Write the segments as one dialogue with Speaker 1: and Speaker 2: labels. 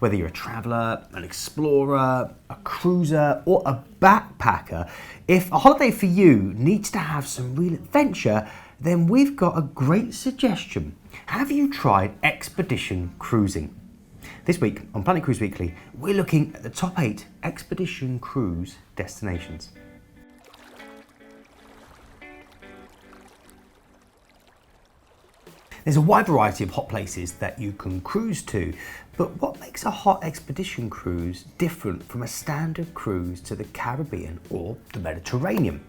Speaker 1: Whether you're a traveller, an explorer, a cruiser or a backpacker, if a holiday for you needs to have some real adventure, then we've got a great suggestion. Have you tried Xpedition cruising? This week on Planet Cruise Weekly, we're looking at the top 8 Xpedition cruise destinations. There's a wide variety of hot places that you can cruise to, but what makes a hot expedition cruise different from a standard cruise to the Caribbean or the Mediterranean?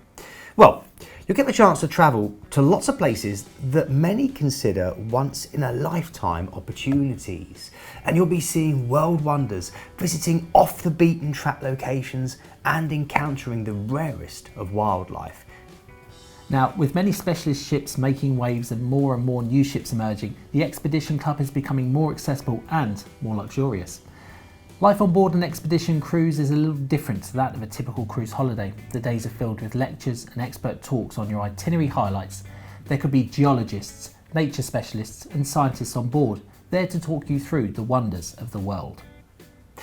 Speaker 1: Well, you'll get the chance to travel to lots of places that many consider once-in-a-lifetime opportunities, and you'll be seeing world wonders, visiting off-the-beaten-track locations and encountering the rarest of wildlife.
Speaker 2: Now, with many specialist ships making waves and more new ships emerging, the Xpedition Club is becoming more accessible and more luxurious. Life on board an Xpedition cruise is a little different to that of a typical cruise holiday. The days are filled with lectures and expert talks on your itinerary highlights. There could be geologists, nature specialists and scientists on board, there to talk you through the wonders of the world.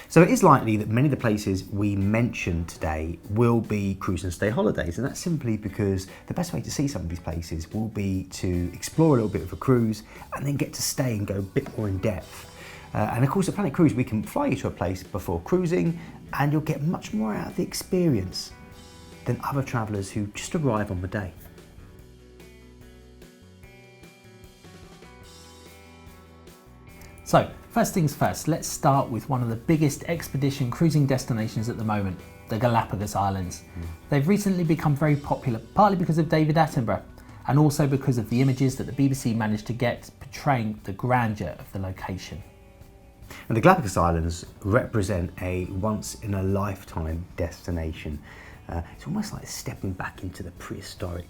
Speaker 1: So it is likely that many of the places we mentioned today will be cruise and stay holidays, and that's simply because the best way to see some of these places will be to explore a little bit of a cruise and then get to stay and go a bit more in depth. And of course at Planet Cruise we can fly you to a place before cruising and you'll get much more out of the experience than other travellers who just arrive on the day.
Speaker 2: So, first things first, let's start with one of the biggest expedition cruising destinations at the moment, the Galapagos Islands. They've recently become very popular, partly because of David Attenborough, and also because of the images that the BBC managed to get portraying the grandeur of the location.
Speaker 1: And the Galapagos Islands represent a once-in-a-lifetime destination. It's almost like stepping back into the prehistoric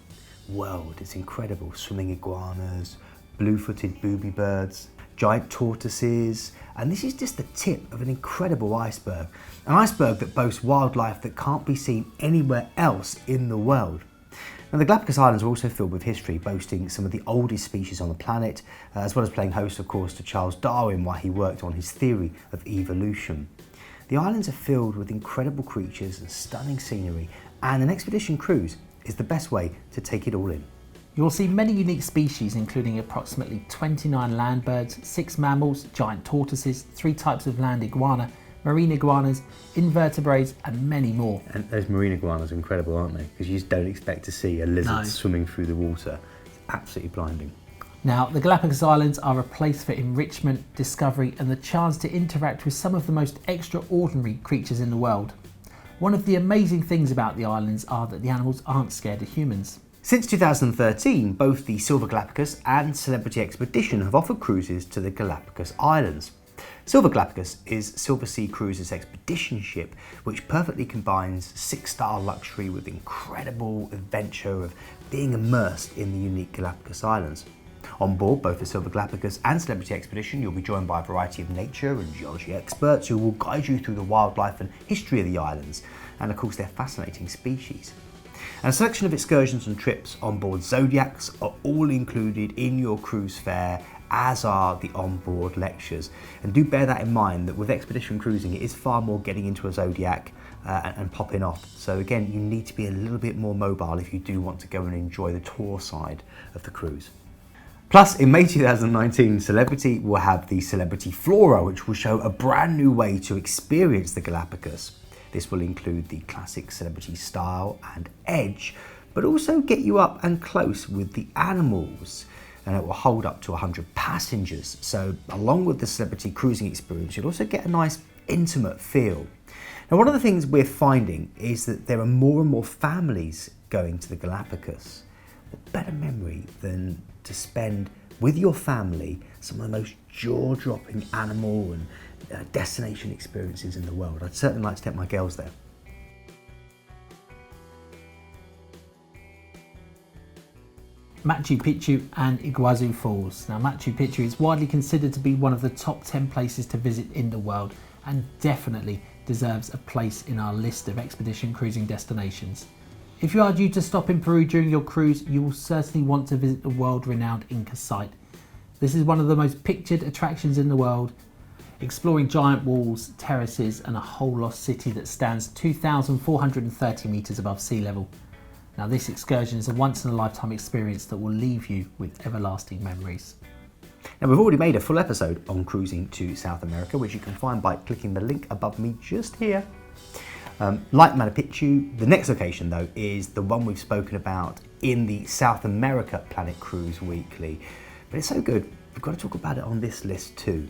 Speaker 1: world. It's incredible. Swimming iguanas, blue-footed booby birds, giant tortoises, and this is just the tip of an incredible iceberg. An iceberg that boasts wildlife that can't be seen anywhere else in the world. Now, the Galapagos Islands are also filled with history, boasting some of the oldest species on the planet, as well as playing host, of course, to Charles Darwin while he worked on his theory of evolution. The islands are filled with incredible creatures and stunning scenery, and an expedition cruise is the best way to take it all in.
Speaker 2: You'll see many unique species, including approximately 29 land birds, 6 mammals, giant tortoises, 3 types of land iguana, marine iguanas, invertebrates and many more.
Speaker 1: And those marine iguanas are incredible, aren't they? Because you just don't expect to see a lizard swimming through the water. It's absolutely blinding.
Speaker 2: Now, the Galapagos Islands are a place for enrichment, discovery and the chance to interact with some of the most extraordinary creatures in the world. One of the amazing things about the islands are that the animals aren't scared of humans.
Speaker 1: Since 2013, both the Silver Galapagos and Celebrity Xpedition have offered cruises to the Galapagos Islands. Silver Galapagos is Silversea Cruises' expedition ship, which perfectly combines 6-star luxury with incredible adventure of being immersed in the unique Galapagos Islands. On board both the Silver Galapagos and Celebrity Xpedition, you'll be joined by a variety of nature and geology experts who will guide you through the wildlife and history of the islands, and of course their fascinating species. And a selection of excursions and trips on board Zodiacs are all included in your cruise fare, as are the onboard lectures. And do bear that in mind, that with expedition cruising it is far more getting into a Zodiac and popping off. So again, you need to be a little bit more mobile if you do want to go and enjoy the tour side of the cruise. Plus, in May 2019, Celebrity will have the Celebrity Flora, which will show a brand new way to experience the Galapagos. This will include the classic Celebrity style and edge, but also get you up and close with the animals. And it will hold up to 100 passengers. So along with the Celebrity cruising experience, you'll also get a nice intimate feel. Now, one of the things we're finding is that there are more and more families going to the Galapagos. What better memory than to spend with your family some of the most jaw-dropping animal and destination experiences in the world. I'd certainly like to take my girls there.
Speaker 2: Machu Picchu and Iguazu Falls. Now, Machu Picchu is widely considered to be one of the top 10 places to visit in the world and definitely deserves a place in our list of expedition cruising destinations. If you are due to stop in Peru during your cruise, you will certainly want to visit the world-renowned Inca site. This is one of the most pictured attractions in the world. exploring giant walls, terraces and a whole lost city that stands 2,430 metres above sea level. Now this excursion is a once in a lifetime experience that will leave you with everlasting memories.
Speaker 1: Now we've already made a full episode on cruising to South America, which you can find by clicking the link above me just here. Like Machu Picchu, the next location though is the one we've spoken about in the South America Planet Cruise Weekly. But it's so good, we've got to talk about it on this list too.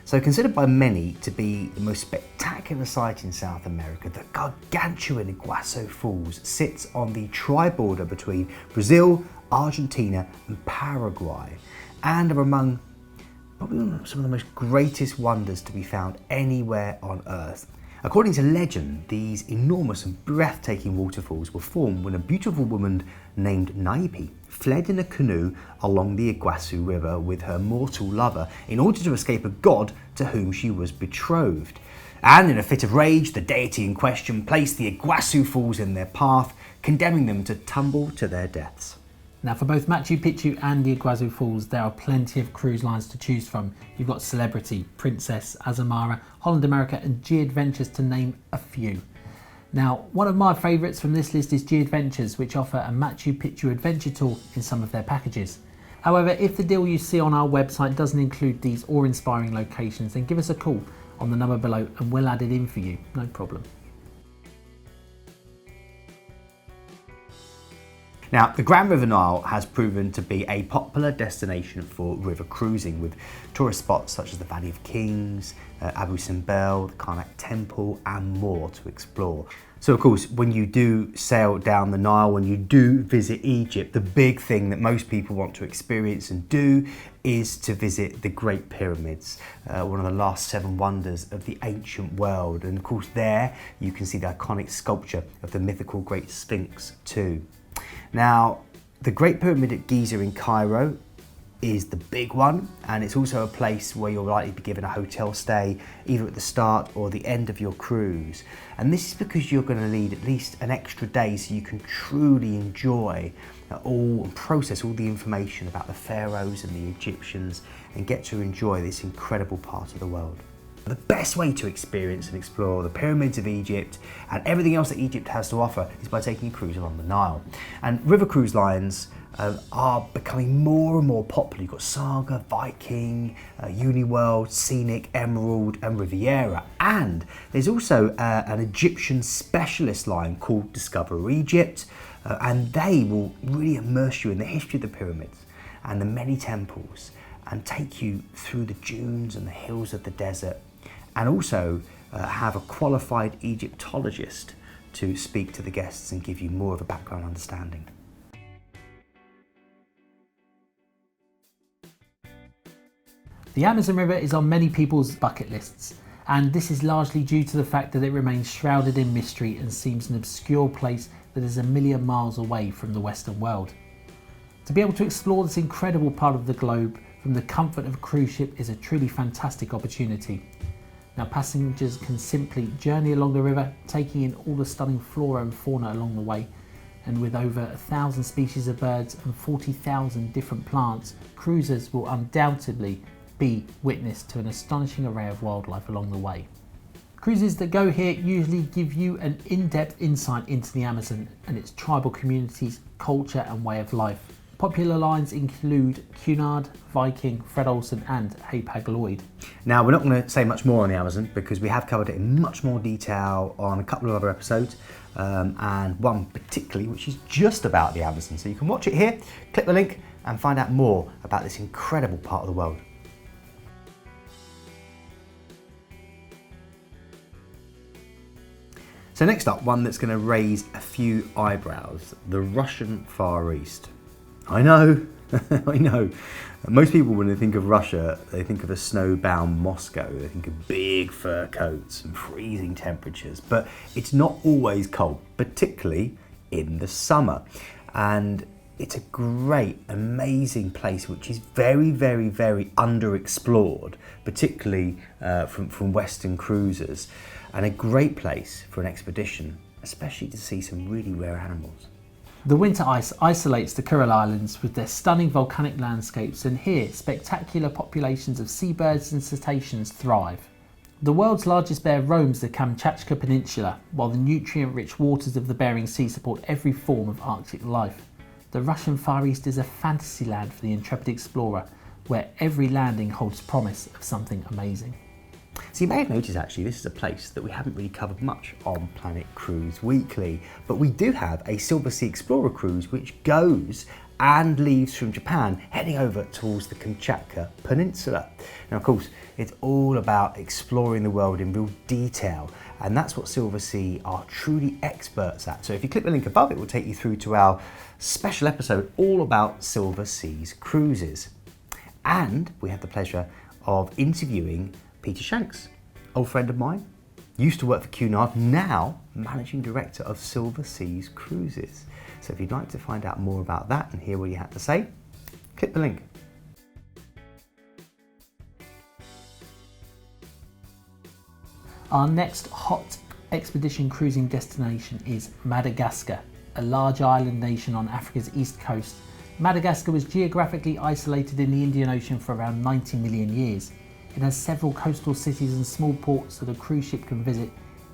Speaker 1: So considered by many to be the most spectacular sight in South America, the gargantuan Iguazu Falls sits on the tri-border between Brazil, Argentina and Paraguay, and are among probably some of the most greatest wonders to be found anywhere on Earth. According to legend, these enormous and breathtaking waterfalls were formed when a beautiful woman named Naipe fled in a canoe along the Iguazu River with her mortal lover in order to escape a god to whom she was betrothed. And in a fit of rage, the deity in question placed the Iguazu Falls in their path, condemning them to tumble to their deaths.
Speaker 2: Now for both Machu Picchu and the Iguazu Falls, there are plenty of cruise lines to choose from. You've got Celebrity, Princess, Azamara, Holland America and G-Adventures to name a few. Now one of my favourites from this list is G-Adventures, which offer a Machu Picchu adventure tour in some of their packages. However, if the deal you see on our website doesn't include these awe-inspiring locations, then give us a call on the number below and we'll add it in for you, no problem.
Speaker 1: Now, the Grand River Nile has proven to be a popular destination for river cruising, with tourist spots such as the Valley of Kings, Abu Simbel, the Karnak Temple and more to explore. So of course, when you do sail down the Nile, when you do visit Egypt, the big thing that most people want to experience and do is to visit the Great Pyramids, one of the last 7 wonders of the ancient world. And of course there you can see the iconic sculpture of the mythical Great Sphinx too. Now, the Great Pyramid at Giza in Cairo is the big one, and it's also a place where you're likely to be given a hotel stay either at the start or the end of your cruise. And this is because you're going to need at least an extra day so you can truly enjoy and process all the information about the pharaohs and the Egyptians and get to enjoy this incredible part of the world. The best way to experience and explore the pyramids of Egypt and everything else that Egypt has to offer is by taking a cruise along the Nile. And river cruise lines are becoming more and more popular. You've got Saga, Viking, Uniworld, Scenic, Emerald and Riviera. And there's also an Egyptian specialist line called Discover Egypt, and they will really immerse you in the history of the pyramids and the many temples and take you through the dunes and the hills of the desert, and also have a qualified Egyptologist to speak to the guests and give you more of a background understanding.
Speaker 2: The Amazon River is on many people's bucket lists, and this is largely due to the fact that it remains shrouded in mystery and seems an obscure place that is a million miles away from the Western world. To be able to explore this incredible part of the globe from the comfort of a cruise ship is a truly fantastic opportunity. Now passengers can simply journey along the river, taking in all the stunning flora and fauna along the way, and with over 1,000 species of birds and 40,000 different plants, cruisers will undoubtedly be witness to an astonishing array of wildlife along the way. Cruises that go here usually give you an in-depth insight into the Amazon and its tribal communities, culture and way of life. Popular lines include Cunard, Viking, Fred Olsen and Hapag-Lloyd.
Speaker 1: Now, we're not going to say much more on the Amazon because we have covered it in much more detail on a couple of other episodes, and one particularly which is just about the Amazon. So you can watch it here, click the link and find out more about this incredible part of the world. So next up, one that's going to raise a few eyebrows, the Russian Far East. I know, I know. Most people, when they think of Russia, they think of a snowbound Moscow. They think of big fur coats and freezing temperatures, but it's not always cold, particularly in the summer. And it's a great, amazing place, which is very, very, very underexplored, particularly from Western cruisers, and a great place for an expedition, especially to see some really rare animals.
Speaker 2: The winter ice isolates the Kuril Islands with their stunning volcanic landscapes, and here spectacular populations of seabirds and cetaceans thrive. The world's largest bear roams the Kamchatka Peninsula, while the nutrient-rich waters of the Bering Sea support every form of Arctic life. The Russian Far East is a fantasy land for the intrepid explorer, where every landing holds promise of something amazing.
Speaker 1: So you may have noticed actually this is a place that we haven't really covered much on Planet Cruise Weekly, but we do have a Silversea Explorer cruise which goes and leaves from Japan, heading over towards the Kamchatka Peninsula. Now of course, it's all about exploring the world in real detail, and that's what Silversea are truly experts at. So if you click the link above, it will take you through to our special episode all about Silversea's cruises. And we have the pleasure of interviewing Peter Shanks, old friend of mine, used to work for Cunard, now managing director of Silversea's Cruises. So if you'd like to find out more about that and hear what he had to say, click the link.
Speaker 2: Our next hot expedition cruising destination is Madagascar, a large island nation on Africa's east coast. Madagascar was geographically isolated in the Indian Ocean for around 90 million years. It has several coastal cities and small ports that a cruise ship can visit.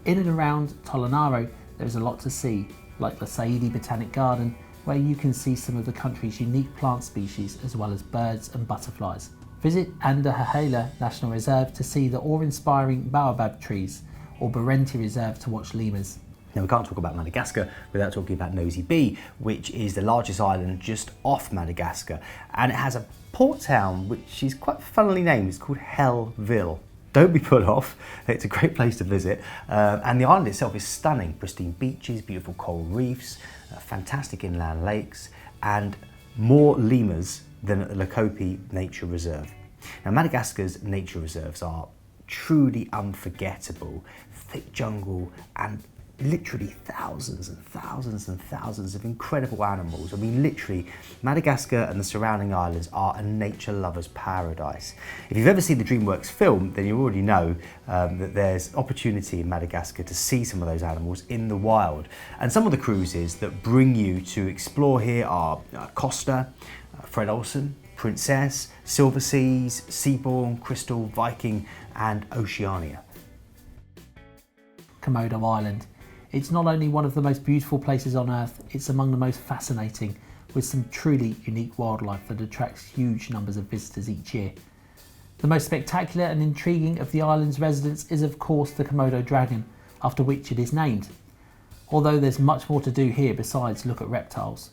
Speaker 2: In and around Tolenaro, there is a lot to see, like the Saidi Botanic Garden, where you can see some of the country's unique plant species as well as birds and butterflies. Visit Andahahela National Reserve to see the awe-inspiring baobab trees, or Barenti Reserve to watch lemurs.
Speaker 1: Now we can't talk about Madagascar without talking about Nosy Be, which is the largest island just off Madagascar, and it has a port town which is quite funnily named. It's called Hellville. Don't be put off, it's a great place to visit, and the island itself is stunning. Pristine beaches, beautiful coral reefs, fantastic inland lakes, and more lemurs than at the Lokopi Nature Reserve. Now Madagascar's nature reserves are truly unforgettable. Thick jungle and literally thousands and thousands and thousands of incredible animals. I mean, literally, Madagascar and the surrounding islands are a nature lover's paradise. If you've ever seen the DreamWorks film, then you already know that there's opportunity in Madagascar to see some of those animals in the wild. And some of the cruises that bring you to explore here are Costa, Fred Olsen, Princess, Silverseas, Seabourn, Crystal, Viking, and Oceania.
Speaker 2: Komodo Island. It's not only one of the most beautiful places on Earth, it's among the most fascinating, with some truly unique wildlife that attracts huge numbers of visitors each year. The most spectacular and intriguing of the island's residents is of course the Komodo dragon, after which it is named. Although there's much more to do here besides look at reptiles.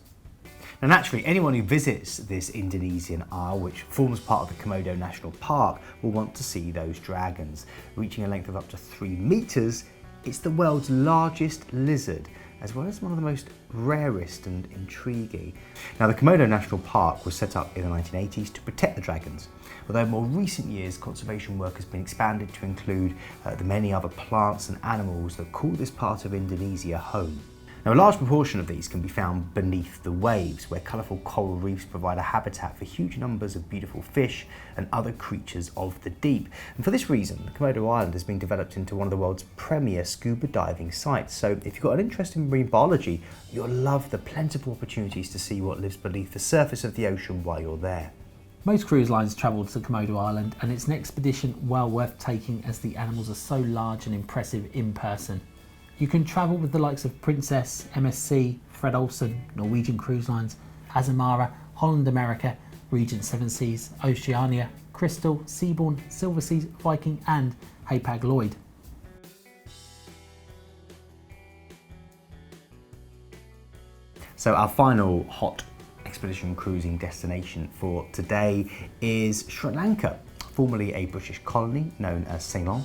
Speaker 1: Now naturally, anyone who visits this Indonesian isle, which forms part of the Komodo National Park, will want to see those dragons. Reaching a length of up to 3 meters, it's the world's largest lizard, as well as one of the most rarest and intriguing. Now the Komodo National Park was set up in the 1980s to protect the dragons, although in more recent years conservation work has been expanded to include the many other plants and animals that call this part of Indonesia home. Now a large proportion of these can be found beneath the waves, where colourful coral reefs provide a habitat for huge numbers of beautiful fish and other creatures of the deep. And for this reason, the Komodo Island has been developed into one of the world's premier scuba diving sites. So if you've got an interest in marine biology, you'll love the plentiful opportunities to see what lives beneath the surface of the ocean while you're there.
Speaker 2: Most cruise lines travel to Komodo Island, and it's an expedition well worth taking as the animals are so large and impressive in person. You can travel with the likes of Princess, MSC, Fred Olsen, Norwegian Cruise Lines, Azamara, Holland America, Regent Seven Seas, Oceania, Crystal, Seabourn, Silverseas, Viking and Hapag-Lloyd.
Speaker 1: So our final hot expedition cruising destination for today is Sri Lanka, formerly a British colony known as Ceylon.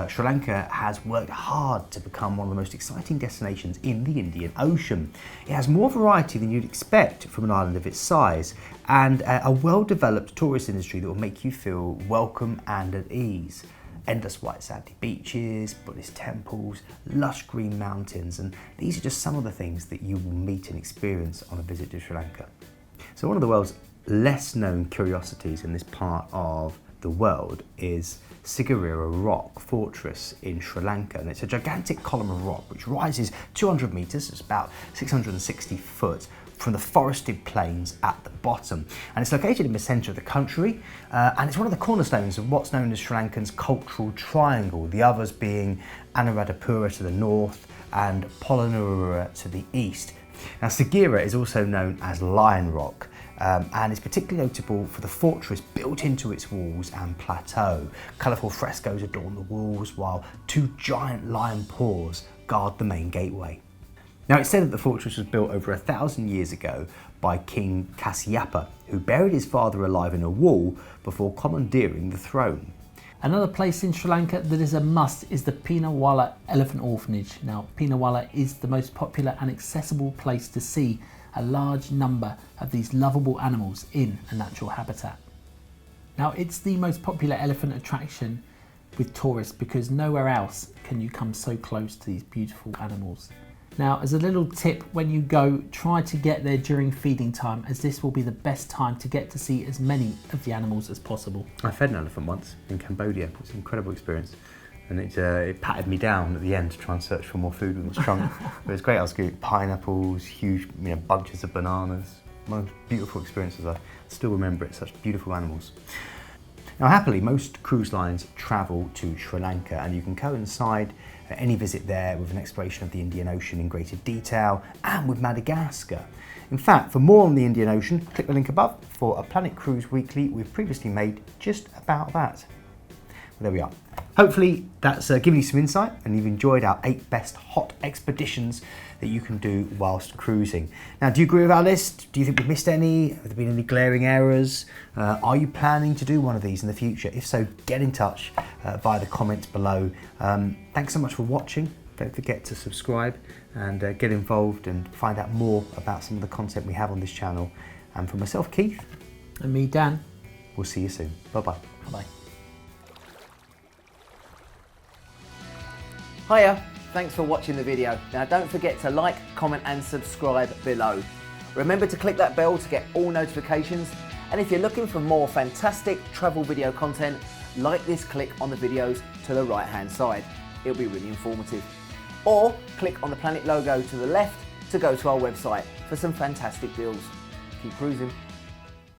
Speaker 1: Sri Lanka has worked hard to become one of the most exciting destinations in the Indian Ocean. It has more variety than you'd expect from an island of its size, and a well-developed tourist industry that will make you feel welcome and at ease. Endless white sandy beaches, Buddhist temples, lush green mountains, and these are just some of the things that you will meet and experience on a visit to Sri Lanka. So one of the world's less known curiosities in this part of the world is Sigiriya Rock fortress in Sri Lanka, and it's a gigantic column of rock which rises 200 metres, it's about 660 foot, from the forested plains at the bottom. And it's located in the centre of the country, and it's one of the cornerstones of what's known as Sri Lankan's cultural triangle, the others being Anuradhapura to the north and Polonnaruwa to the east. Now, Sigiriya is also known as Lion Rock, and is particularly notable for the fortress built into its walls and plateau. Colourful frescoes adorn the walls, while two giant lion paws guard the main gateway. Now, it's said that the fortress was built over 1,000 years ago by King Kasyapa, who buried his father alive in a wall before commandeering the throne.
Speaker 2: Another place in Sri Lanka that is a must is the Pinawala Elephant Orphanage. Now, Pinawala is the most popular and accessible place to see a large number of these lovable animals in a natural habitat. Now, it's the most popular elephant attraction with tourists because nowhere else can you come so close to these beautiful animals. Now, as a little tip, when you go, try to get there during feeding time, as this will be the best time to get to see as many of the animals as possible.
Speaker 1: I fed an elephant once in Cambodia. It was an incredible experience. And it patted me down at the end to try and search for more food with its trunk. But it was great. I was getting pineapples, huge bunches of bananas. Most beautiful experiences. I still remember it, such beautiful animals. Now, happily, most cruise lines travel to Sri Lanka, and you can coincide any visit there with an exploration of the Indian Ocean in greater detail, and with Madagascar. In fact, for more on the Indian Ocean, click the link above for a Planet Cruise Weekly we've previously made just about that. Well, there we are. Hopefully that's given you some insight and you've enjoyed our 8 best hot expeditions that you can do whilst cruising. Now, do you agree with our list? Do you think we've missed any? Have there been any glaring errors? Are you planning to do one of these in the future? If so, get in touch via the comments below. Thanks so much for watching. Don't forget to subscribe and get involved and find out more about some of the content we have on this channel. And for myself, Keith.
Speaker 2: And me, Dan.
Speaker 1: We'll see you soon. Bye-bye.
Speaker 2: Bye-bye.
Speaker 3: Hiya, thanks for watching the video. Now don't forget to like, comment and subscribe below. Remember to click that bell to get all notifications, and if you're looking for more fantastic travel video content, like this click on the videos to the right hand side. It'll be really informative. Or click on the Planet logo to the left to go to our website for some fantastic deals. Keep cruising.